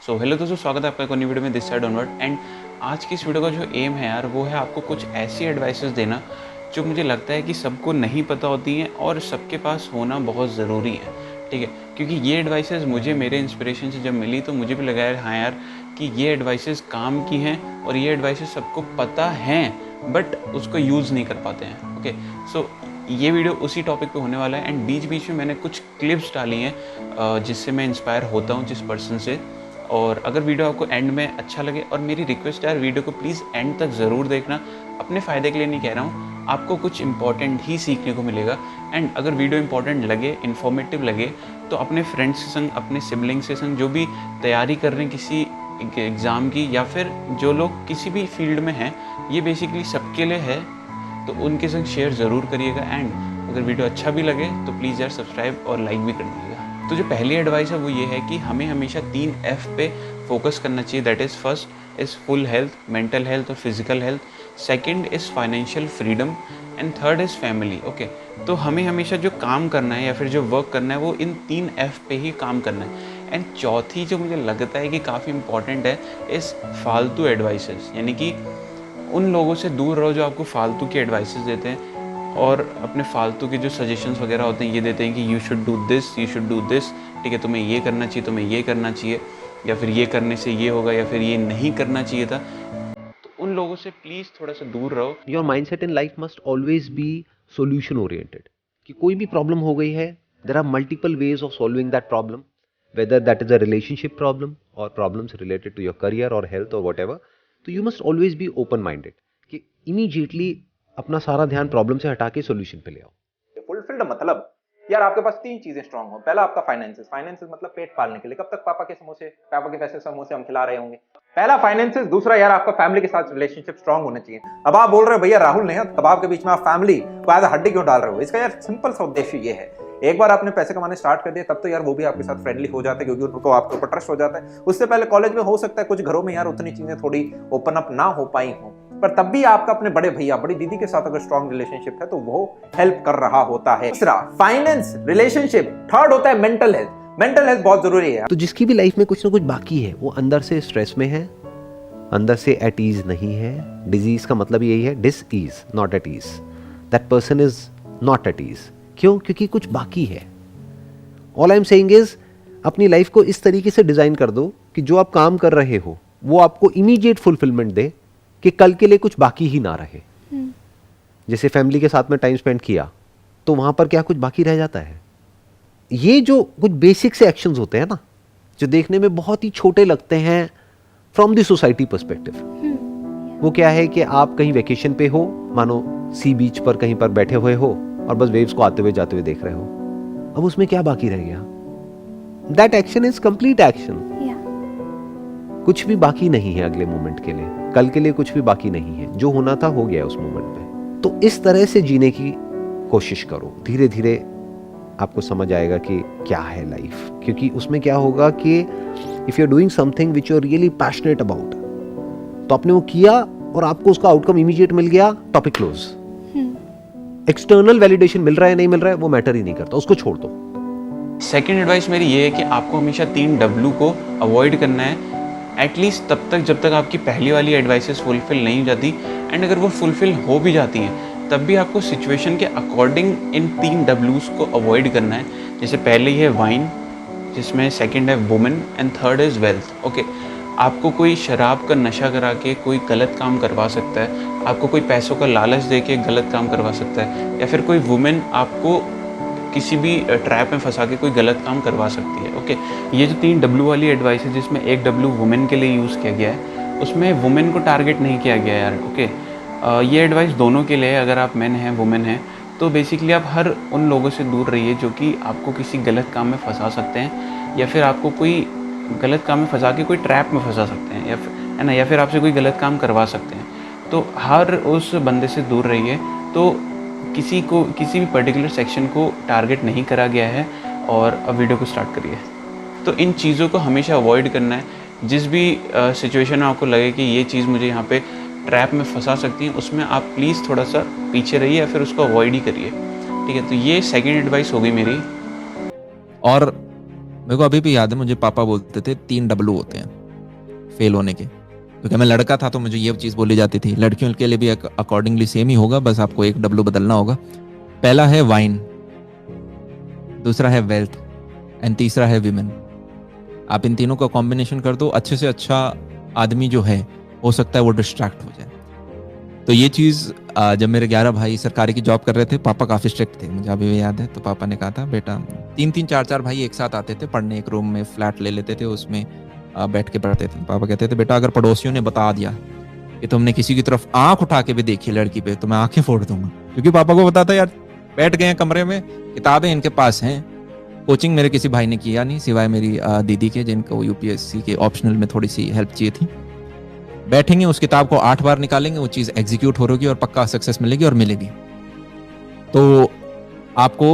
So hello दोस्तों, स्वागत है आपका एक नई वीडियो में दिस साइड ऑनवर्ड। एंड आज की इस वीडियो का जो एम है यार, वो है आपको कुछ ऐसी एडवाइसेस देना जो मुझे लगता है कि सबको नहीं पता होती हैं और सबके पास होना बहुत ज़रूरी है। ठीक है, क्योंकि ये एडवाइसेस मुझे मेरे इंस्पिरेशन से जब मिली तो मुझे भी लगा यार, हाँ यार, कि ये एडवाइसेस काम की हैं और ये एडवाइसेस सबको पता हैं बट उसको यूज़ नहीं कर पाते हैं। ओके, सो ये वीडियो उसी टॉपिक पे होने वाला है। एंड बीच बीच में मैंने कुछ क्लिप्स डाली हैं जिससे मैं इंस्पायर होता हूँ जिस पर्सन से। और अगर वीडियो आपको एंड में अच्छा लगे, और मेरी रिक्वेस्ट है यार, वीडियो को प्लीज़ एंड तक ज़रूर देखना। अपने फ़ायदे के लिए नहीं कह रहा हूँ, आपको कुछ इंपॉर्टेंट ही सीखने को मिलेगा। एंड अगर वीडियो इंपॉर्टेंट लगे, इन्फॉर्मेटिव लगे, तो अपने फ्रेंड्स के संग, अपने सिबलिंग्स के संग, जो भी तैयारी कर रहे हैं किसी एग्ज़ाम की, या फिर जो लोग किसी भी फील्ड में हैं, ये बेसिकली सबके लिए है, तो उनके संग शेयर ज़रूर करिएगा। एंड अगर वीडियो अच्छा भी लगे तो प्लीज़ यार सब्सक्राइब और लाइक भी कर दीजिएगा। तो जो पहली एडवाइस है वो ये है कि हमें हमेशा 3 F पे फोकस करना चाहिए। That is first is full health, mental health और physical health. Second is financial freedom and third is family. Okay, तो हमें हमेशा जो काम करना है या फिर जो वर्क करना है वो इन 3 F पे ही काम करना है। एंड चौथी जो मुझे लगता है कि काफ़ी इंपॉर्टेंट है, इज़ फालतू एडवाइसेस। यानी कि उन लोगों से दूर रहो जो आपको फालतू की एडवाइसेस देते हैं और अपने फालतू के जो सजेशंस वगैरह होते हैं ये देते हैं कि you should do this, you should do this. ठीक है, तुम्हें ये करना चाहिए, तुम्हें ये करना चाहिए, या फिर ये करने से ये होगा, या फिर ये नहीं करना चाहिए था। तो उन लोगों से प्लीज़ थोड़ा सा दूर रहो। Your mindset in life must always be solution oriented. कि कोई भी प्रॉब्लम हो गई है, there are multiple ways of solving that problem, whether that is a relationship problem और problems related to your career और हेल्थ और व्हाटएवर। तो you must always be open minded कि इमीडिएटली अपना सारा ध्यान प्रॉब्लम से हटा के सॉल्यूशन पे ले आओ। फुलफिल्ड मतलब यार आपके पास 3 चीजें स्ट्रांग हो। पहला आपका फाइनेंसेस। फाइनेंसेस मतलब पेट पालने के लिए। कब तक पापा के पैसे समोसे हम खिला रहे होंगे। पहला फाइनेंसेस। दूसरा यार आपका फैमिली के साथ रिलेशनशिप स्ट्रांग होना चाहिए। अब आप बोल रहे हो भैया राहुल ने कबाब के बीच में आप फैमिली को एज हड्डी क्यों डाल रहे हो। इसका यार सिंपल सा उद्देश्य ये है, एक बार आपने पैसे कमाने स्टार्ट कर दिया तब तो यार वो भी आपके साथ फ्रेंडली हो जाते हैं, क्योंकि उनको आपके ऊपर ट्रस्ट हो जाता है। उससे पहले कॉलेज में हो सकता है कुछ घरों में यार उतनी चीजें थोड़ी ओपन अप ना हो पाई हो, पर तब भी आपका अपने बड़े भैया बड़ी दीदी के साथ अगर स्ट्रॉन्ग रिलेशनशिप है तो वो हेल्प कर रहा होता है। तीसरा फाइनेंस, रिलेशनशिप। थर्ड होता है मेंटल हेल्थ। मेंटल हेल्थ बहुत जरूरी है। तो जिसकी भी लाइफ में कुछ ना कुछ बाकी है, वो अंदर से स्ट्रेस में है, अंदर से एट ईज नहीं है। डिजीज का मतलब यही है, dis ease, not at ease. That person is not at ease. क्यों? क्योंकि कुछ बाकी है। All I am saying is, अपनी लाइफ को इस तरीके से डिजाइन कर दो कि जो आप काम कर रहे हो वो आपको इमीडिएट फुलफिलमेंट दे, कि कल के लिए कुछ बाकी ही ना रहे। जैसे फैमिली के साथ में टाइम स्पेंड किया तो वहां पर क्या कुछ बाकी रह जाता है? ये जो कुछ बेसिक से एक्शंस होते हैं ना, जो देखने में बहुत ही छोटे लगते हैं फ्रॉम द सोसाइटी पर्सपेक्टिव, वो क्या है कि आप कहीं वेकेशन पे हो, मानो सी बीच पर कहीं पर बैठे हुए हो और बस वेव्स को आते हुए जाते हुए देख रहे हो। अब उसमें क्या बाकी रह गया? That action is complete action. कुछ भी बाकी नहीं है अगले मोमेंट के लिए, कल के लिए कुछ भी बाकी नहीं है। जो होना था हो गया उस मोमेंट पे। तो इस तरह से जीने की कोशिश करो। धीरे धीरे आपको समझ आएगा कि क्या है लाइफ। क्योंकि उसमें क्या होगा कि if you are doing something which you are really passionate about, तो आपने वो किया और आपको उसका आउटकम इमीडिएट मिल गया, टॉपिक क्लोज। एक्सटर्नल वैलिडेशन मिल रहा है नहीं मिल रहा है वो मैटर ही नहीं करता, उसको छोड़ दो। सेकेंड एडवाइस मेरी ये है कि आपको हमेशा 3 W को अवॉइड करना है, एटलीस्ट तब तक जब तक आपकी पहली वाली एडवाइसेस फुलफिल नहीं हो जाती। एंड अगर वो फुलफिल हो भी जाती हैं तब भी आपको सिचुएशन के अकॉर्डिंग इन 3 Ws को अवॉइड करना है। जैसे पहले ही है वाइन, जिसमें सेकंड है women and third is wealth. Okay, आपको कोई शराब का नशा करा के कोई गलत काम करवा सकता है, आपको कोई पैसों का लालच दे के गलत काम करवा सकता है, या फिर कोई वुमेन आपको किसी भी ट्रैप में फंसा के कोई गलत काम करवा सकती है। ओके, ये जो 3 W वाली एडवाइस है, जिसमें एक W वुमेन के लिए यूज़ किया गया है, उसमें वुमेन को टारगेट नहीं किया गया यार। ओके, ये एडवाइस दोनों के लिए है। अगर आप मैन हैं, वुमेन हैं, तो बेसिकली आप हर उन लोगों से दूर रहिए जो कि आपको किसी गलत काम में फंसा सकते हैं, या फिर आपको कोई गलत काम में फंसा के कोई ट्रैप में फंसा सकते हैं, या फिर है ना, या फिर आपसे कोई गलत काम करवा सकते हैं। तो हर उस बंदे से दूर रहिए। तो किसी भी पर्टिकुलर सेक्शन को टारगेट नहीं करा गया है। और अब वीडियो को स्टार्ट करिए। तो इन चीज़ों को हमेशा अवॉइड करना है। जिस भी सिचुएशन में आपको लगे कि ये चीज़ मुझे यहाँ पे ट्रैप में फंसा सकती है, उसमें आप प्लीज़ थोड़ा सा पीछे रहिए या फिर उसको अवॉइड ही करिए। ठीक है, तो ये सेकंड एडवाइस हो गई मेरी। और मेरे को अभी भी याद है, मुझे पापा बोलते थे 3 W होते हैं फेल होने के, क्योंकि मैं लड़का था तो मुझे ये चीज़ बोली जाती थी। लड़कियों के लिए भी अकॉर्डिंगली सेम ही होगा, बस आपको एक W बदलना होगा। पहला है वाइन, दूसरा है वेल्थ एंड तीसरा है विमेन। आप इन तीनों का कॉम्बिनेशन कर दो, अच्छे से अच्छा आदमी जो है हो सकता है वो डिस्ट्रैक्ट हो जाए। तो ये चीज़ जब मेरे 11 भाई सरकारी की जॉब कर रहे थे, पापा काफ़ी स्ट्रिक्ट थे, मुझे अभी भी याद है। तो पापा ने कहा था, बेटा 3-3 4-4 भाई एक साथ आते थे पढ़ने, एक रूम में फ्लैट ले लेते थे, उसमें बैठ के पढ़ते थे। पापा कहते थे, बेटा अगर पड़ोसियों ने बता दिया कि तुमने किसी की तरफ आंख उठा के भी देखी लड़की पे, तो मैं आंखें फोड़ दूंगा। क्योंकि पापा को पता था यार, बैठ गए हैं कमरे में, किताबें इनके पास हैं। कोचिंग मेरे किसी भाई ने किया नहीं सिवाय मेरी दीदी के, जिनको यूपीएससी के ऑप्शनल में थोड़ी सी हेल्प चाहिए थी। बैठेंगे, उस किताब को 8 बार निकालेंगे, वो चीज़ एग्जीक्यूट हो रही और पक्का सक्सेस मिलेगी और मिलेगी। तो आपको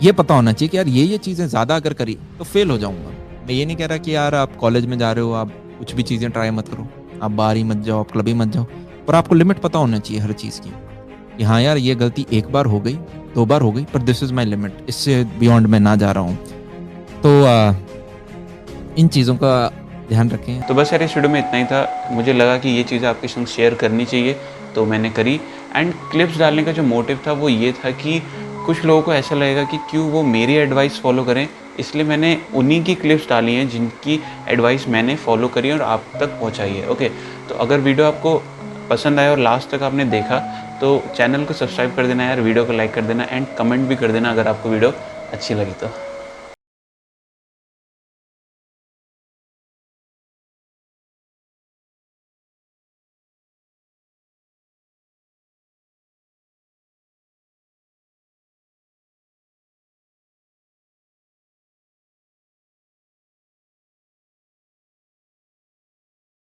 ये पता होना चाहिए कि यार ये चीज़ें ज़्यादा अगर करी तो फेल हो जाऊंगा। मैं ये नहीं कह रहा कि यार आप कॉलेज में जा रहे हो, आप कुछ भी चीज़ें ट्राई मत करो, आप बाहर ही मत जाओ, आप क्लब ही मत जाओ, पर आपको लिमिट पता होना चाहिए हर चीज़ की कि हाँ यार ये गलती 1 बार हो गई, 2 बार हो गई, पर दिस इज़ माई लिमिट, इससे बियॉन्ड मैं ना जा रहा हूँ। तो इन चीज़ों का ध्यान रखें। तो बस यार इस वीडियो में इतना ही था। मुझे लगा कि ये चीज़ें आपके संग शेयर करनी चाहिए, तो मैंने करी। एंड क्लिप्स डालने का जो मोटिव था वो ये था कि कुछ लोगों को ऐसा लगेगा कि क्यों वो मेरी एडवाइस फॉलो करें, इसलिए मैंने उन्हीं की क्लिप्स डाली हैं जिनकी एडवाइस मैंने फॉलो करी और आप तक पहुँचाई है। ओके, तो अगर वीडियो आपको पसंद आया और लास्ट तक आपने देखा तो चैनल को सब्सक्राइब कर देना यार, वीडियो को लाइक कर देना एंड कमेंट भी कर देना अगर आपको वीडियो अच्छी लगी तो।